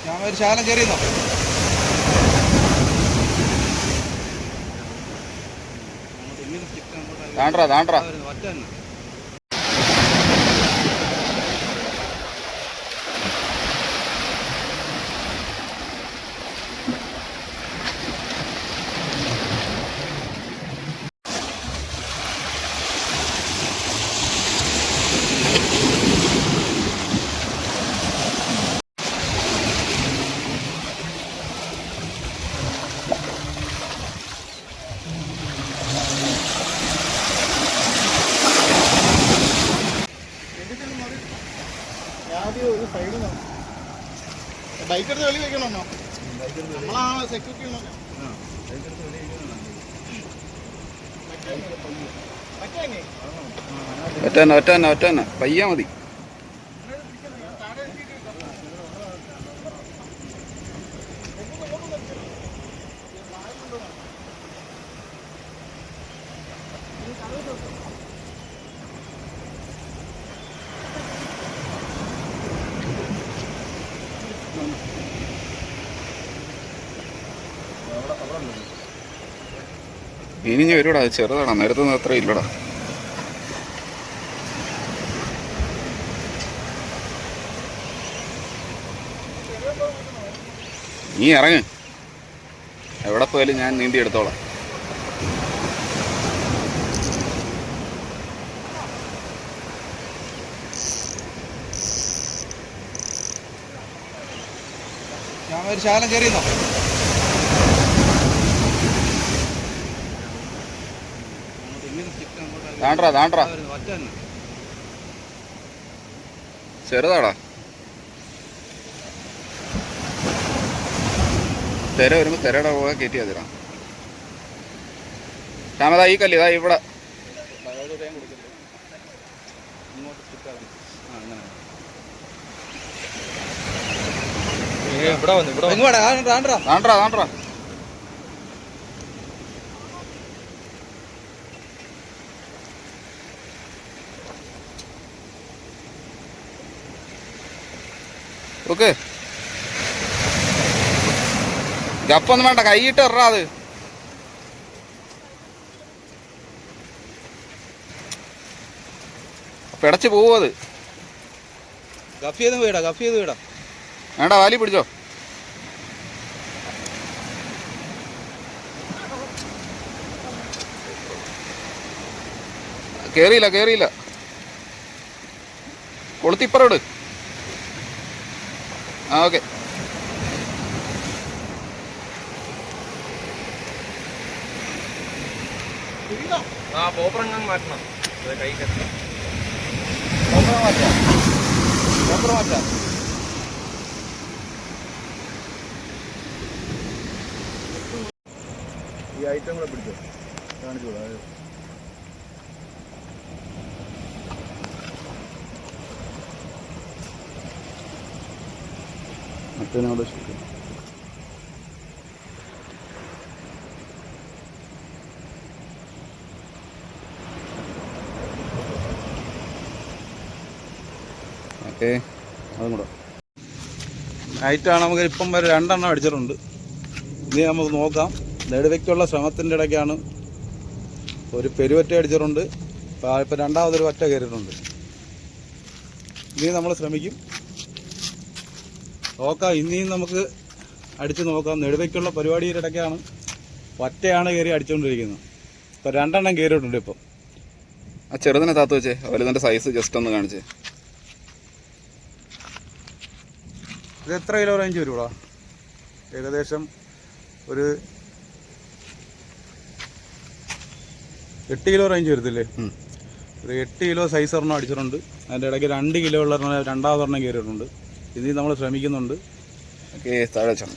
ഞാൻ ഒരു ശാലം കയറിയെന്നോ. താണ്ടാ ഒറ്റ തന്നെ. ഒരു സൈഡ് ബൈക്ക് എടുത്ത് വെളി വെക്കണോ? നമ്മളാ സെക്യൂരിറ്റി ഒറ്റ പയ്യ മതി. ഇനി വരൂടാ, ചെറുതാടാ, നേരത്തെ അത്ര ഇല്ലടാ. നീ ഇറങ്ങ്, എവിടെ പോയാലും ഞാൻ നീന്തി എടുത്തോളാം. ഞാൻ ഒരു ശാലം കയറിയെന്നോ. താണ്ടാ ഒറ്റ തന്നെ. ചെറുതാടാ. തിര വരുമ്പോ തിരയുടെ പോകാൻ കയറ്റി അതിടാ. ശ്യാമതാ ഈ കല്ല് ഇതാ ഇവിടെ. താണ്ടാ ഓക്കെ. ഗപ്പൊന്നും വേണ്ട, കൈയിട്ട് എറാ. അത് പിടച്ച് പോവും. അത് ഗഫ് ചെയ്ത് വീടാ. വേണ്ട, വാലി പിടിച്ചോ. കേറിയില്ല. കൊളുത്തിപ്പറോട്. ആ ഓക്കെ. മാറ്റണം. ഈ ഐറ്റം കൂടെ പിടിച്ചോ, കാണിച്ചോളൂ. മറ്റേനോട് ഓക്കെ. അതും കൂടെ നൈറ്റാണ്. നമുക്ക് ഇപ്പം വരെ 2 എണ്ണം അടിച്ചിട്ടുണ്ട്. ഇനി നമുക്ക് നോക്കാം. നെടുവയ്ക്കുള്ള ശ്രമത്തിൻ്റെ ഇടയ്ക്കാണ് ഒരു പെരുവറ്റ അടിച്ചിട്ടുണ്ട്. ഇപ്പം രണ്ടാമതൊരു വറ്റ കയറിയിട്ടുണ്ട്. ഇനി നമ്മൾ ശ്രമിക്കും, നോക്കാം. ഇനിയും നമുക്ക് അടിച്ച് നോക്കാം. നെടുവയ്ക്കുള്ള പരിപാടിയുടെ ഇടയ്ക്കാണ് വറ്റയാണ് കയറി അടിച്ചുകൊണ്ടിരിക്കുന്നത്. ഇപ്പം 2 എണ്ണം കയറിയിട്ടുണ്ട്. ഇപ്പം ആ ചെറുതിനെ താത്ത് വെച്ചേ, വലുതിൻ്റെ സൈസ് ജസ്റ്റ് ഒന്ന് കാണിച്ചേ. ഇത് എത്ര കിലോ റേഞ്ച് വരുവാ? ഏകദേശം ഒരു 8 കിലോ റേഞ്ച് വരത്തില്ലേ? ഒരു 8 കിലോ സൈസ് ഒരെണ്ണം അടിച്ചിട്ടുണ്ട്. അതിൻ്റെ ഇടയ്ക്ക് 2 കിലോ ഉള്ള രണ്ടാമതൊരെണ്ണം കയറിയിട്ടുണ്ട്. ഇനി നമ്മൾ ശ്രമിക്കുന്നുണ്ട്. ഓക്കെ, താഴെ വെച്ചോ.